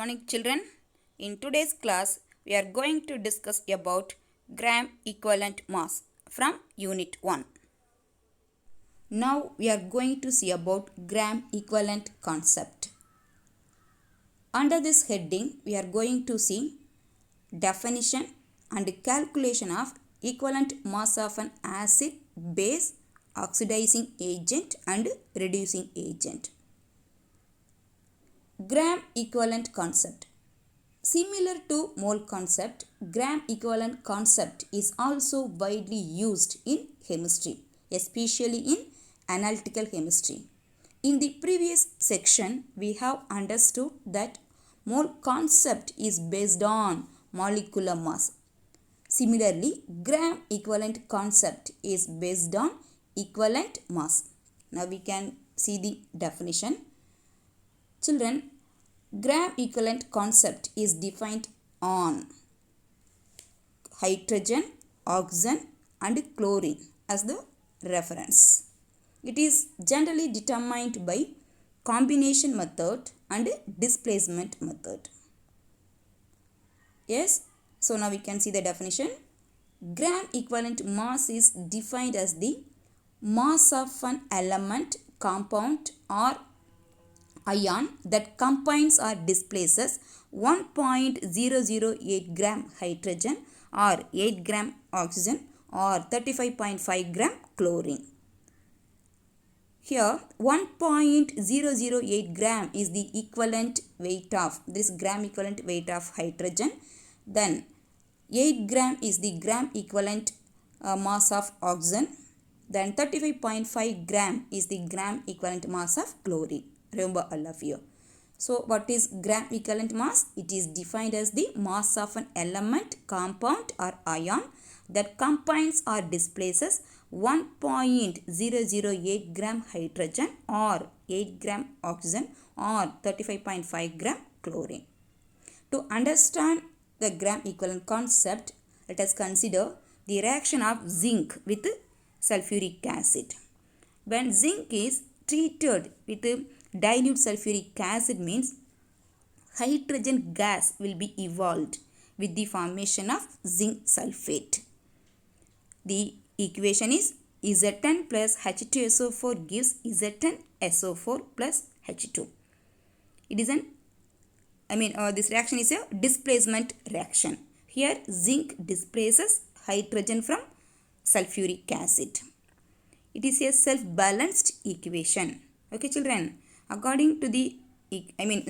morning children. In today's class we are going to discuss about gram equivalent mass from unit 1. Now we are going to see about gram equivalent concept. Under this heading we are going to see definition and calculation of equivalent mass of an acid, base, oxidizing agent and reducing agent. Gram equivalent concept. Similar to mole concept, gram equivalent concept is also widely used in chemistry, especially in analytical chemistry. In the previous section, we have understood that mole concept is based on molecular mass. Similarly, gram equivalent concept is based on equivalent mass. Now we can see the definition. Children, gram equivalent concept is defined on hydrogen, oxygen and chlorine as the reference. It is generally determined by combination method and displacement method. Yes, so now we can see the definition. Gram equivalent mass is defined as the mass of an element, compound or ion that combines or displaces 1.008 gram hydrogen or 8 gram oxygen or 35.5 gram chlorine. Here 1.008 gram is the equivalent weight of this gram equivalent weight of hydrogen. Then 8 gram is the gram equivalent mass of oxygen. Then 35.5 gram is the gram equivalent mass of chlorine. Remember all of you. So what is gram equivalent mass? It is defined as the mass of an element, compound or ion that combines or displaces 1.008 gram hydrogen or 8 gram oxygen or 35.5 gram chlorine. To understand the gram equivalent concept, let us consider the reaction of zinc with sulfuric acid. When zinc is treated with dilute sulfuric acid means hydrogen gas will be evolved with the formation of zinc sulfate. The equation is Z10 plus H2SO4 gives Z10SO4 plus H2. It is this reaction is a displacement reaction. Here zinc displaces hydrogen from sulfuric acid. It is a self-balanced equation. Okay children, according to the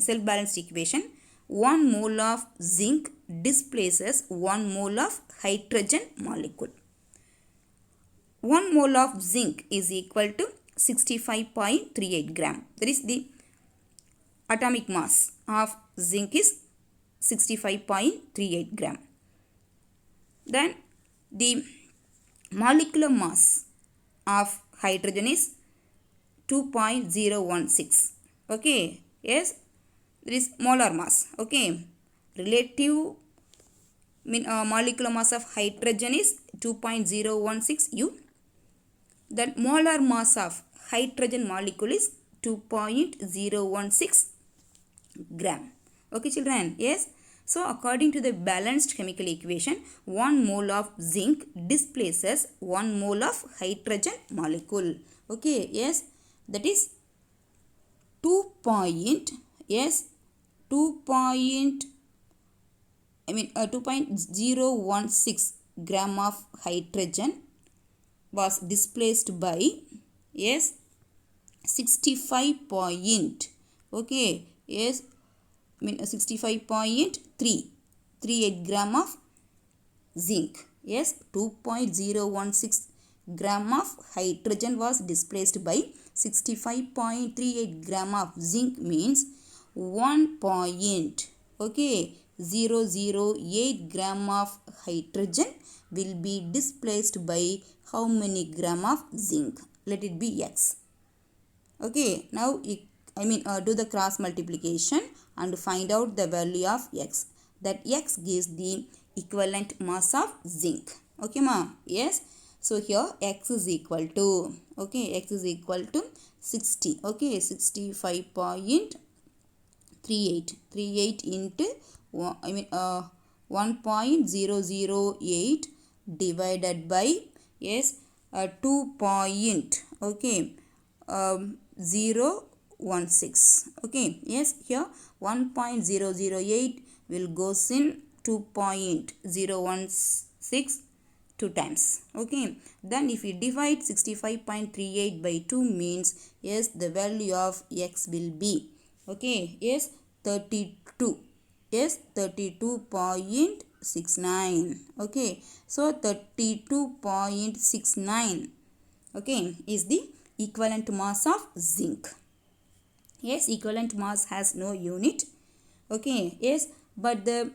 self-balanced equation, 1 mole of zinc displaces 1 mole of hydrogen molecule. 1 mole of zinc is equal to 65.38 gram. That is the atomic mass of zinc is 65.38 gram. Then the molecular mass of hydrogen is 2.016. Okay, yes, there is molar mass. Okay, relative molecular mass of hydrogen is 2.016 U. Then molar mass of hydrogen molecule is 2.016 gram. Okay children, yes. So according to the balanced chemical equation, 1 mole of zinc displaces 1 mole of hydrogen molecule. Okay, yes, that is 2.016 gram of hydrogen was displaced by 65.38 gram of zinc. Yes, 2.016 gram of hydrogen was displaced by 65.38 gram of zinc means 1.008 gram of hydrogen will be displaced by how many gram of zinc? Let it be X. Okay, now do the cross multiplication and find out the value of X. That X gives the equivalent mass of zinc. Okay ma? Yes. So here X is equal to, X is equal to 60. Okay, 65.38 38 into 1.008 divided by, yes, 2 point, okay, 016, okay, yes, here 1.008 will goes in 2.016 2 times, okay. Then if we divide 65.38 by 2 means, yes, the value of x will be, okay, yes, 32, yes, 32.69, okay. So 32.69, okay, is the equivalent mass of zinc. Yes, equivalent mass has no unit, okay, yes, but the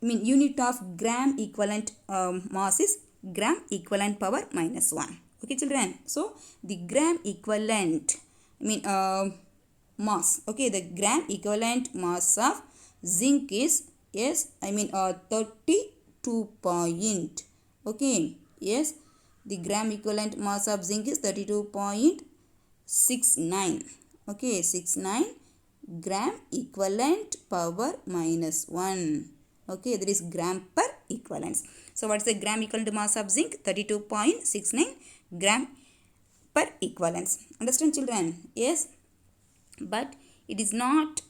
unit of gram equivalent mass is gram equivalent power minus 1, okay children. So the gram equivalent mass, okay, the gram equivalent mass of zinc is, yes, 32 point, okay, yes, the gram equivalent mass of zinc is 32.69, okay, 69 gram equivalent power minus 1, okay, that is gram per equivalence. So what's the gram equivalent mass of zinc? 32.69 gram per equivalence. Understand children? Yes, but it is not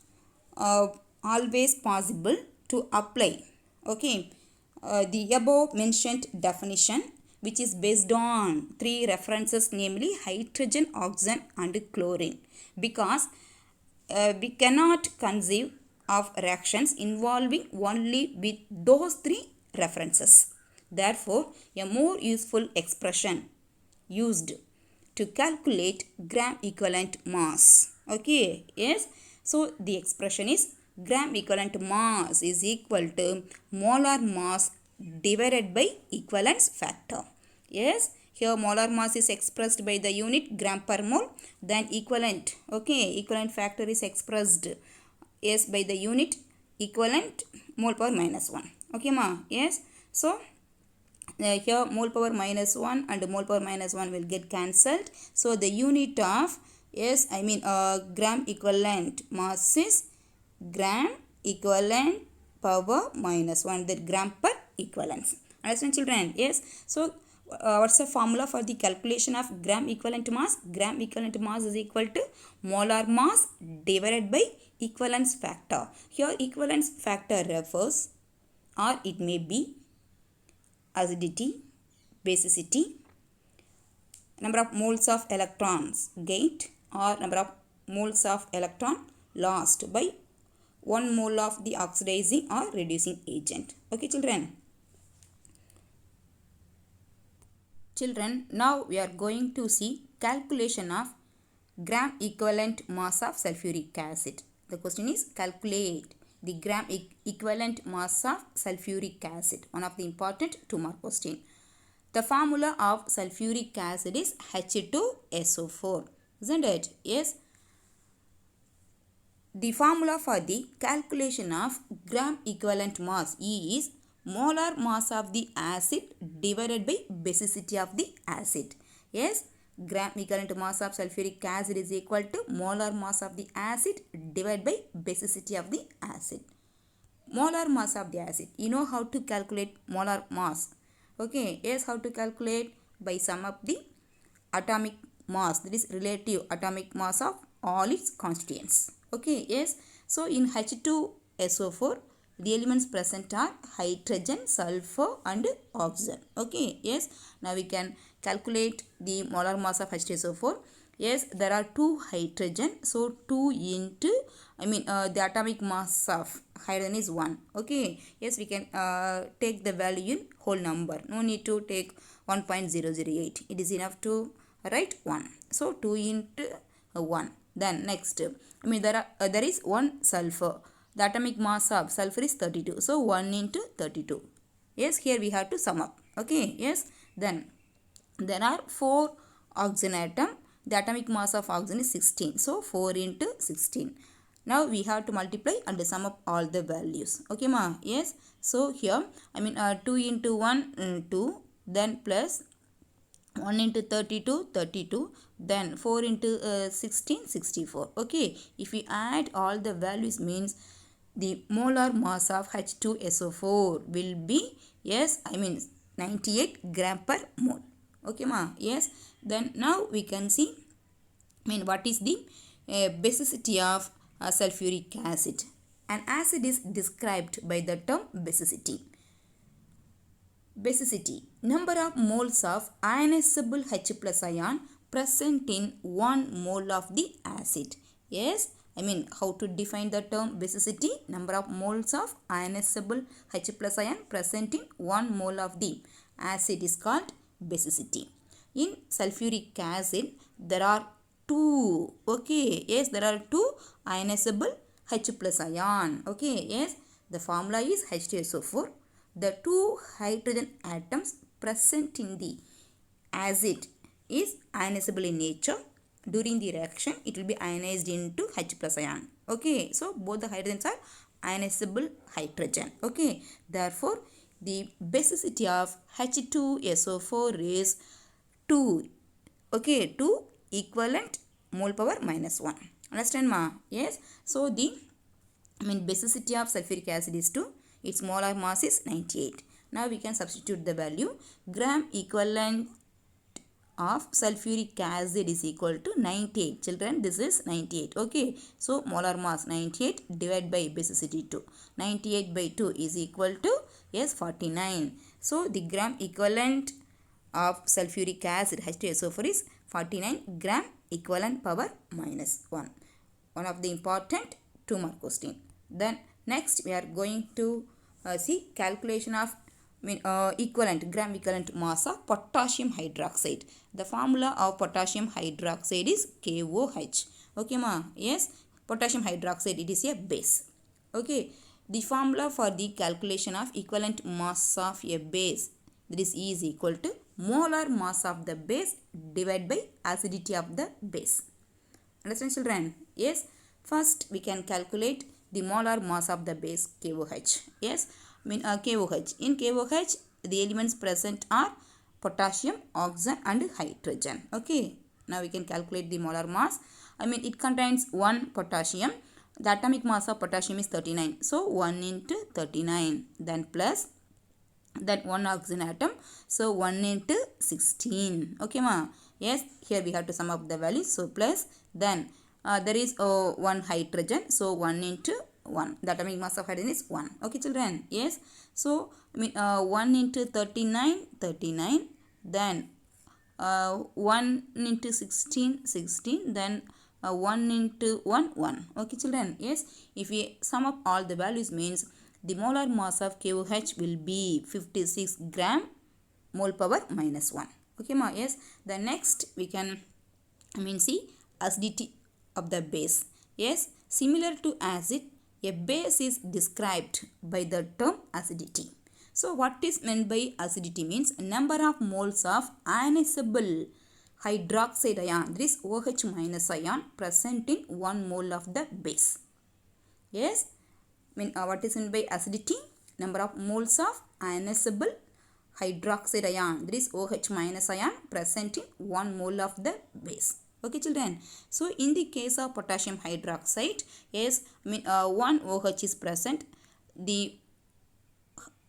always possible to apply, okay, the above mentioned definition, which is based on 3 references, namely hydrogen, oxygen and chlorine, because we cannot conceive of reactions involving only with those 3 references. Therefore, a more useful expression used to calculate gram equivalent mass, okay, yes, so the expression is gram equivalent mass is equal to molar mass divided by equivalence factor. Yes, here molar mass is expressed by the unit gram per mole, then equivalent, okay, equivalent factor is expressed, yes, by the unit equivalent mole power minus 1, okay ma, yes. So here mole power minus 1 and mole power minus 1 will get cancelled. So the unit of, yes, gram equivalent mass is gram equivalent power minus 1, that gram per equivalence. Understand children? Yes. So what's the formula for the calculation of gram equivalent mass? Gram equivalent mass is equal to molar mass divided by equivalence factor. Here equivalence factor refers, or it may be acidity, basicity, number of moles of electrons gained, or number of moles of electron lost by 1 mole of the oxidizing or reducing agent. Okay children? Children, now we are going to see calculation of gram equivalent mass of sulfuric acid. The question is calculate the gram equivalent mass of sulfuric acid. One of the important 2-mark question. The formula of sulfuric acid is H2SO4. Isn't it? Yes. The formula for the calculation of gram equivalent mass is molar mass of the acid divided by basicity of the acid. Yes, gram equivalent mass of sulfuric acid is equal to molar mass of the acid divided by basicity of the acid. Molar mass of the acid. You know how to calculate molar mass. Okay, yes, how to calculate? By sum of the atomic mass, that is relative atomic mass of all its constituents. Okay, yes. So in H2SO4, the elements present are hydrogen, sulfur and oxygen. Okay, yes. Now we can calculate the molar mass of H2SO4. Yes, there are 2 hydrogen. So 2 into, the atomic mass of hydrogen is 1. Okay, yes, we can take the value in whole number. No need to take 1.008. It is enough to write 1. So 2 into 1. Then next, there is 1 sulfur. The atomic mass of sulfur is 32. So 1 into 32. Yes, here we have to sum up. Okay, yes. Then there are 4 oxygen atom. The atomic mass of oxygen is 16. So 4 into 16. Now we have to multiply and sum up all the values. Okay ma? Yes. So here 2 into 1 2, then plus 1 into 32 32, then 4 into 16 64. Okay, if we add all the values means the molar mass of H2SO4 will be, yes, I mean 98 gram per mole. Okay ma, yes. Then now we can see, I mean, what is the basicity of sulfuric acid? An acid is described by the term basicity. Basicity: number of moles of ionizable H plus ion present in 1 mole of the acid. Yes, I mean, how to define the term basicity? Number of moles of ionizable H plus ion present in 1 mole of the acid is called basicity. In sulfuric acid, there are two, okay, yes, there are two ionizable H plus ion. Okay, yes, the formula is H2SO4. The two hydrogen atoms present in the acid is ionizable in nature. During the reaction, it will be ionized into H plus ion. Okay, so both the hydrogens are ionizable hydrogen. Okay, therefore the basicity of H2SO4 is 2. Okay, 2 equivalent mole power minus 1. Understand ma? Yes, so the basicity of sulfuric acid is 2. Its molar mass is 98. Now we can substitute the value. Gram equivalent of sulfuric acid is equal to 98. Children, this is 98. Okay, so molar mass 98 divided by basicity 2. 98 by 2 is equal to, yes, 49. So the gram equivalent of sulfuric acid H2SO4 is 49 gram equivalent power minus 1. One of the important 2-mark question. Then next we are going to see calculation of gram equivalent mass of potassium hydroxide. The formula of potassium hydroxide is KOH. Okay ma, yes, potassium hydroxide, it is a base. Okay, the formula for the calculation of equivalent mass of a base, that is E is equal to molar mass of the base divided by acidity of the base. Understand children? Yes, first we can calculate the molar mass of the base KOH. Yes, KOH. In KOH, the elements present are potassium, oxygen and hydrogen. Okay, now we can calculate the molar mass. It contains 1 potassium. The atomic mass of potassium is 39. So 1 into 39. Then plus that 1 oxygen atom. So 1 into 16. Okay ma. Yes, here we have to sum up the values. So plus, then there is 1 hydrogen. So 1 into 1. The atomic mass of hydrogen is 1. Okay children. Yes. So 1 into 39, 39. Then 1 into 16, 16. Then 1 into 1, 1. Okay children. Yes. If we sum up all the values means the molar mass of KOH will be 56 gram mole power minus 1. Okay ma. Yes. The next we can see acidity of the base. Yes. Similar to acid, a base is described by the term acidity. So what is meant by acidity means number of moles of ionizable hydroxide ion, that is OH minus ion, present in 1 mole of the base. Yes. What is meant by acidity? Number of moles of ionizable hydroxide ion, that is OH minus ion, present in 1 mole of the base. Okay children. So in the case of potassium hydroxide, yes, 1 OH is present. The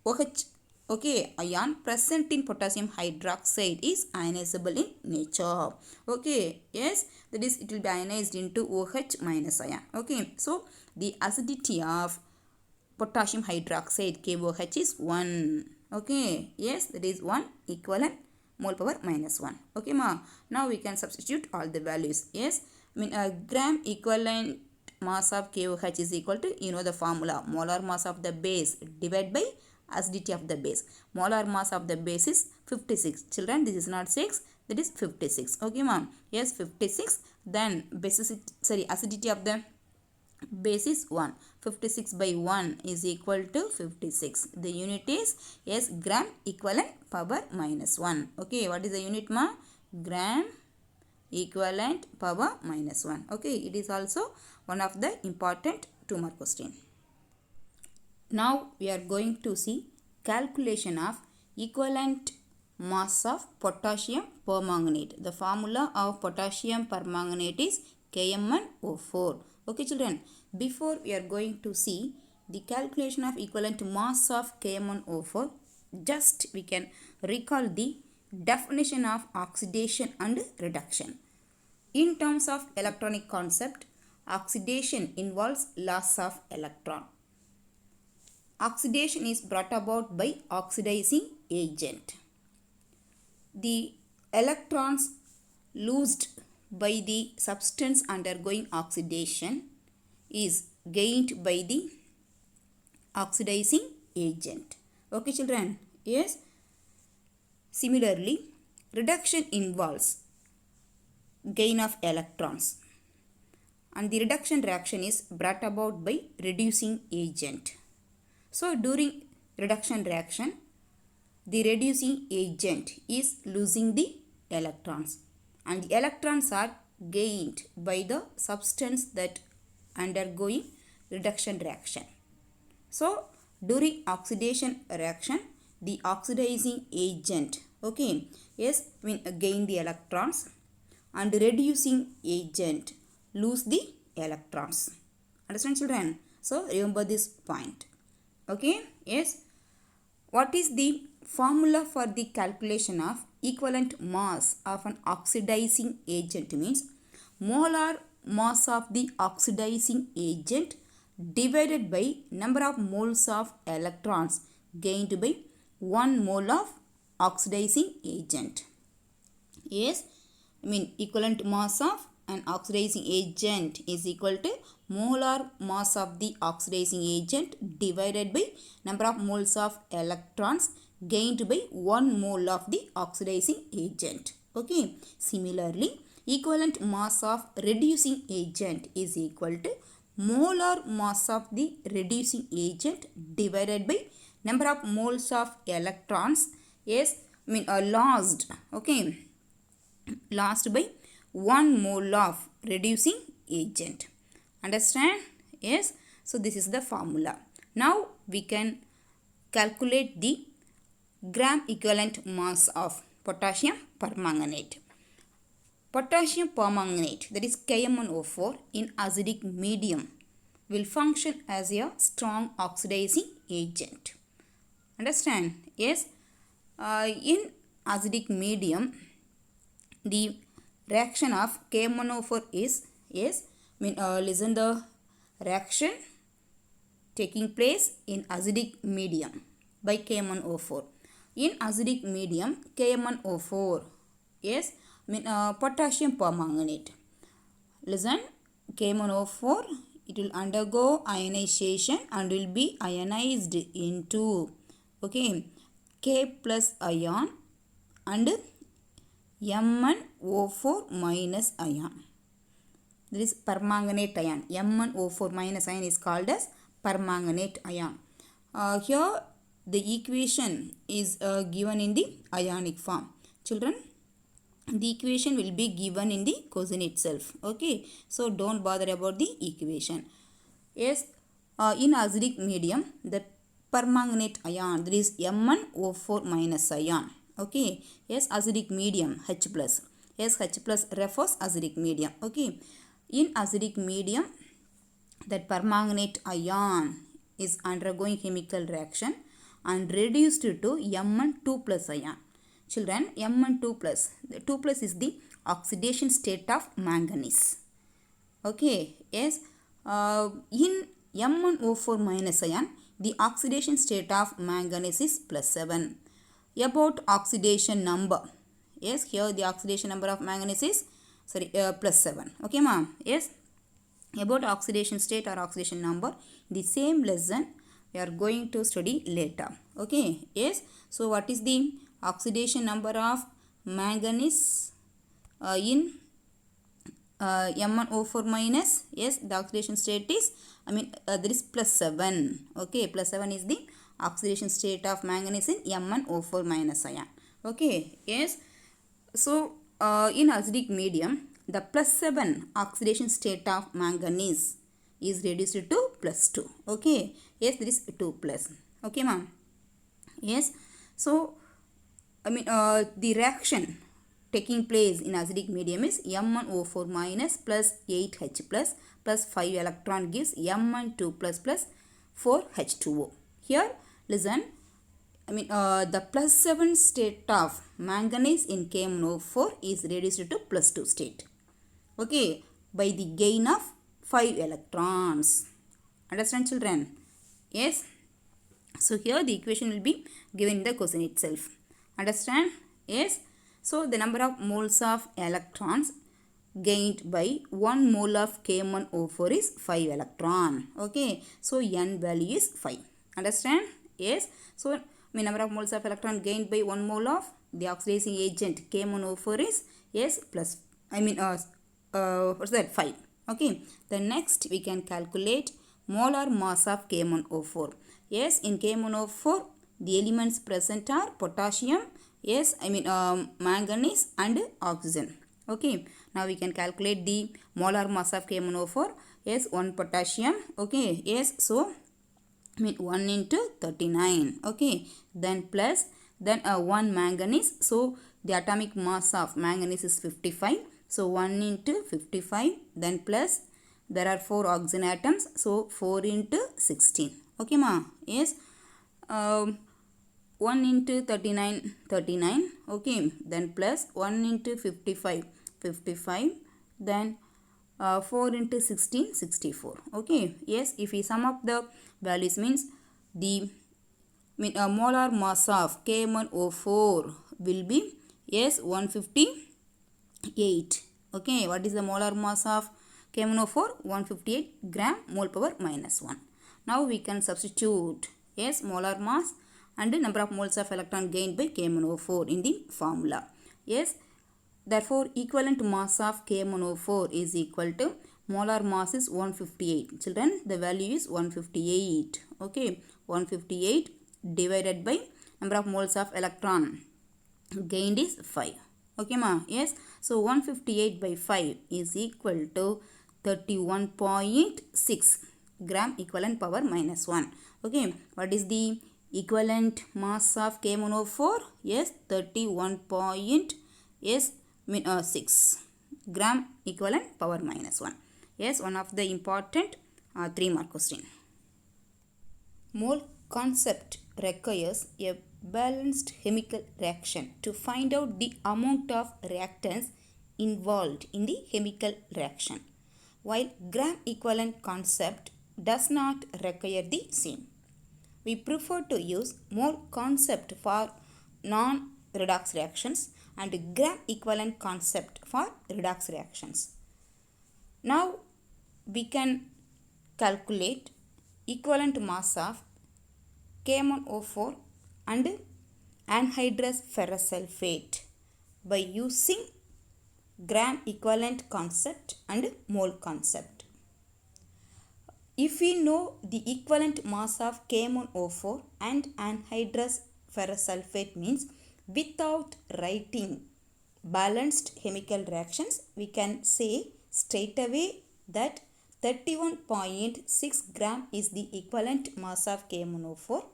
OH, okay, ion present in potassium hydroxide is ionizable in nature. Okay, yes, that is it will be ionized into OH minus ion. Okay, so the acidity of potassium hydroxide KOH is 1. Okay, yes, that is 1 equivalent mole power minus 1. Okay ma. Now we can substitute all the values. Yes, gram equivalent mass of KOH is equal to, the formula, molar mass of the base divided by acidity of the base. Molar mass of the base is 56. Children, this is not 6, that is 56. Okay ma'am. Yes, 56. Then acidity of the base is 1. 56 by 1 is equal to 56. The unit is, yes, gram equivalent power minus 1. Okay, what is the unit ma? Gram equivalent power minus 1. Okay, it is also one of the important 2-mark question. Now we are going to see calculation of equivalent mass of potassium permanganate. The formula of potassium permanganate is KMnO4. Okay children, before we are going to see the calculation of equivalent mass of KMnO4, just we can recall the definition of oxidation and reduction. In terms of electronic concept, oxidation involves loss of electron. Oxidation is brought about by oxidizing agent. The electrons loosed by the substance undergoing oxidation is gained by the oxidizing agent. Okay children? Yes. Similarly, reduction involves gain of electrons, and the reduction reaction is brought about by reducing agent. So during reduction reaction, the reducing agent is losing the electrons, and the electrons are gained by the substance that undergoing reduction reaction. So during oxidation reaction, the oxidizing agent, okay, yes, gain the electrons, and reducing agent lose the electrons. Understand children? So remember this point. Okay, yes. What is the formula for the calculation of equivalent mass of an oxidizing agent? Means molar mass of the oxidizing agent divided by number of moles of electrons gained by 1 mole of oxidizing agent. Yes, equivalent mass of an oxidizing agent is equal to molar mass of the oxidizing agent divided by number of moles of electrons gained by 1 mole of the oxidizing agent. Okay. Similarly, equivalent mass of reducing agent is equal to molar mass of the reducing agent divided by number of moles of electrons lost. Okay. Lost by 1 mole of reducing agent. Understand? Yes. So this is the formula. Now we can calculate the gram equivalent mass of potassium permanganate. Potassium permanganate, that is KMnO4, in acidic medium will function as a strong oxidizing agent. Understand? Yes. In acidic medium, the reaction of KMnO4 is, yes, listen the reaction taking place in acidic medium by KMnO4. In acidic medium, KMnO4, yes, potassium permanganate. Listen, KMnO4, it will undergo ionization and will be ionized into, okay, K plus ion and MnO4 minus ion. This is permanganate ion. MnO4 minus ion is called as permanganate ion. Here the equation is given in the ionic form. Children, the equation will be given in the question itself. Okay, so don't bother about the equation. Yes, in acidic medium, the permanganate ion, there is MnO4 minus ion. Okay, yes, acidic medium H plus. Yes, H plus refers acidic medium. Okay, in acidic medium, that permanganate ion is undergoing chemical reaction and reduced to Mn2 plus ion. Children, Mn2 plus. The 2 plus is the oxidation state of manganese. Okay, yes. In MnO4 minus ion, the oxidation state of manganese is plus 7. About oxidation number. Yes, here the oxidation number of manganese is plus 7. Okay, ma'am. Yes. About oxidation state or oxidation number, the same lesson we are going to study later. Okay. Yes. So what is the oxidation number of manganese in MnO4 minus? Yes, the oxidation state is, there is plus 7. Okay, plus 7 is the oxidation state of manganese in MnO4 minus ion. Okay, yes. So in acidic medium, the plus 7 oxidation state of manganese is reduced to plus 2. Okay, yes, there is 2 plus. Okay, ma'am. Yes. So the reaction taking place in acidic medium is M1O4 minus plus 8H plus 5 electron gives Mn2 plus 4H2O. Here listen, the plus 7 state of manganese in KMnO4 is reduced to plus 2 state. Okay, by the gain of 5 electrons. Understand, children? Yes. So here the equation will be given in the question itself. Understand? Yes. So the number of moles of electrons gained by 1 mole of KMnO4 is 5 electron. Okay. So N value is 5. Understand? Yes. So number of moles of electron gained by 1 mole of the oxidizing agent KMnO4 is yes plus what's that, 5. Okay. The next we can calculate molar mass of KMnO4. Yes, in KMnO4 the elements present are potassium, yes, manganese and oxygen. Okay, now we can calculate the molar mass of KMnO4. Yes, 1 potassium. Okay, yes, so 1 into 39. Okay, then plus 1 manganese. So the atomic mass of manganese is 55. So 1 into 55, then plus there are 4 oxygen atoms. So 4 into 16. Okay ma, yes. 1 into 39, 39. Okay, then plus 1 into 55, 55. Then 4 into 16, 64. Okay, yes, if we sum up the values means the molar mass of KMnO4 will be yes 158. Okay, what is the molar mass of KMnO4? 158 gram mole power minus 1. Now we can substitute yes molar mass and number of moles of electron gained by KMnO4 in the formula. Yes, therefore equivalent mass of KMnO4 is equal to molar mass is 158. Children, the value is 158. Okay, 158 divided by number of moles of electron gained is 5. Okay ma, yes. So 158 by 5 is equal to 31.6 gram equivalent power minus 1. Okay, what is the equivalent mass of KMnO4? Yes, 31.6 gram equivalent power minus 1. Yes, one of the important 3 mark question. Mole concept requires a balanced chemical reaction to find out the amount of reactants involved in the chemical reaction, while gram equivalent concept does not require the same. We prefer to use mole concept for non-redox reactions and gram equivalent concept for redox reactions. Now we can calculate equivalent mass of KMnO4 and anhydrous ferrous sulfate by using gram equivalent concept and mole concept. If we know the equivalent mass of KMnO4 and anhydrous ferrous sulfate means without writing balanced chemical reactions, we can say straight away that 31.6 gram is the equivalent mass of KMnO4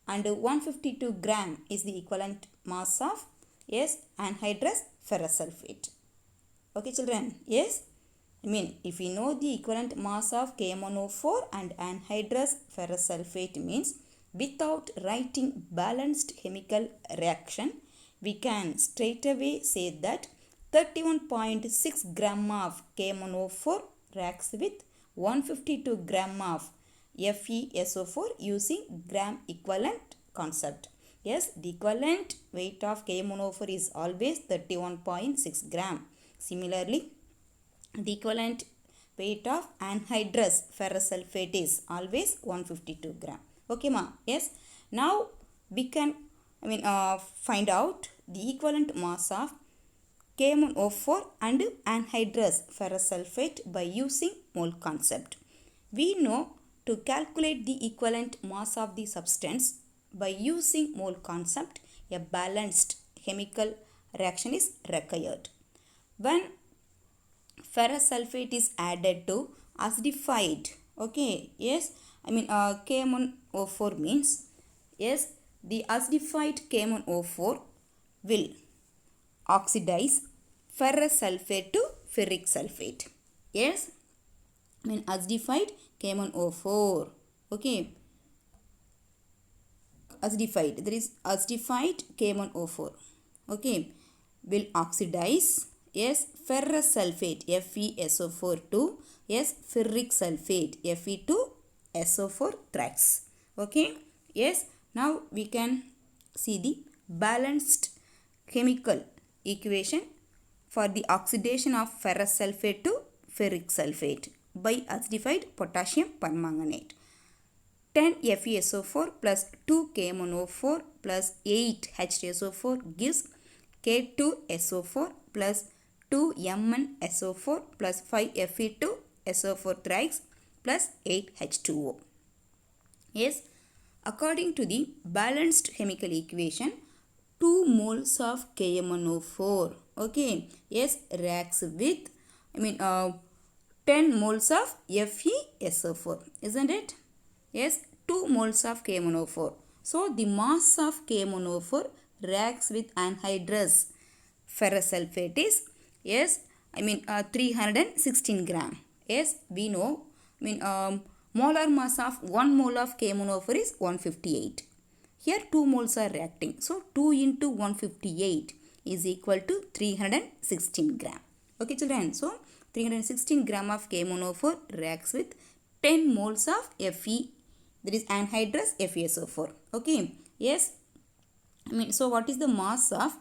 and 152 gram is the equivalent mass of yes anhydrous ferrous sulfate. Okay children, yes, if we know the equivalent mass of KMnO4 and anhydrous ferrous sulfate means without writing balanced chemical reaction, we can straight away say that 31.6 gram of KMnO4 reacts with 152 gram of FeSO4 using gram equivalent concept. Yes, the equivalent weight of KMnO4 is always 31.6 gram. Similarly, the equivalent weight of anhydrous ferrous sulfate is always 152 gram. Okay ma, yes. Now we can find out the equivalent mass of KMnO4 and anhydrous ferrous sulfate by using mole concept. We know to calculate the equivalent mass of the substance by using mole concept, a balanced chemical reaction is required. When ferrous sulfate is added to acidified, okay, yes, KMnO4 means, yes, the acidified KMnO4 will oxidize ferrous sulfate to ferric sulfate. Yes, I mean acidified KMnO4. Okay, acidified, there is acidified KMnO4. Okay, will oxidize, yes, ferrous sulfate FeSO4 to, yes, ferric sulfate Fe2SO4 thrice. Okay, yes, now we can see the balanced chemical equation for the oxidation of ferrous sulfate to ferric sulfate by acidified potassium permanganate. 10 FeSO4 plus 2 KMnO4 plus 8 H2SO4 gives K2SO4 plus 2 MnSO4 plus 5 Fe2SO4 thrice plus 8 H2O. Yes, according to the balanced chemical equation, 2 moles of KMnO4, okay, yes, reacts with 10 moles of FeSO4, isn't it? Yes, 2 moles of KMnO4. So the mass of KMnO4 reacts with anhydrous ferrous sulfate is, yes, 316 gram. Yes, we know, molar mass of 1 mole of KMnO4 is 158. Here 2 moles are reacting. So 2 into 158 is equal to 316 gram. Okay children, so 316 gram of KMnO4 reacts with 10 moles of Fe, that is anhydrous FeSO4. Okay, yes, so what is the mass of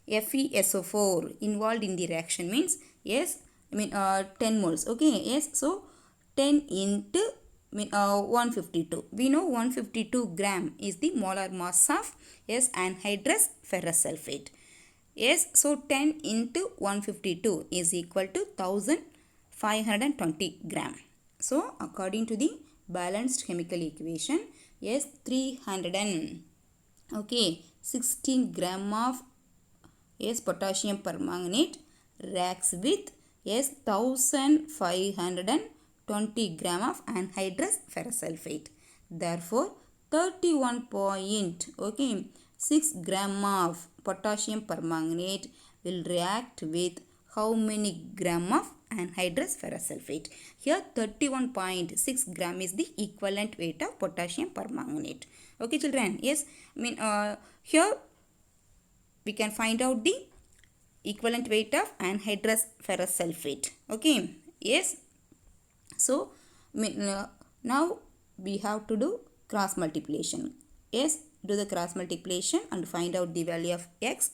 FeSO4 involved in the reaction means, yes, 10 moles. Okay, yes, so 10 into 152. We know 152 gram is the molar mass of, yes, anhydrous ferrous sulfate. Yes, so 10 into 152 is equal to 1520 gram. So according to the balanced chemical equation, yes, 16 gram of, yes, potassium permanganate reacts with, yes, 1520 gram of anhydrous ferrous sulfate. Therefore 31.6 gram of potassium permanganate will react with how many gram of anhydrous ferrous sulfate? Here 31.6 gram is the equivalent weight of potassium permanganate. Okay children, yes, here we can find out the equivalent weight of anhydrous ferrous sulfate. Okay, yes, so now we have to do cross multiplication. Yes, do the cross multiplication and find out the value of x.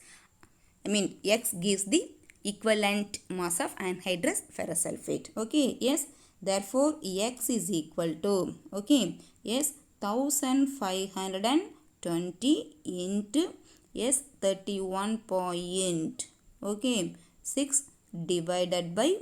X gives the equivalent mass of anhydrous ferrous sulfate. Okay, yes, therefore x is equal to, okay, yes, 1520 into, yes, 31 point, okay, 6 divided by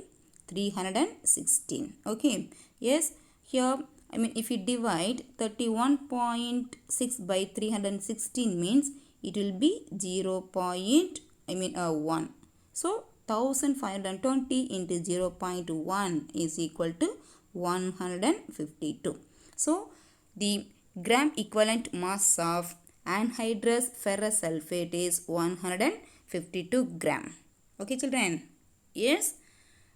316. Okay, yes, here if you divide 31.6 by 316 means it will be 1. So 1520 into 0.1 is equal to 152. So the gram equivalent mass of anhydrous ferrous sulfate is 152 gram. Okay children, yes,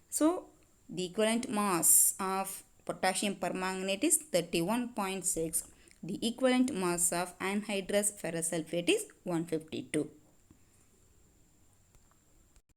so the equivalent mass of potassium permanganate is 31.6. The equivalent mass of anhydrous ferrous sulfate is 152.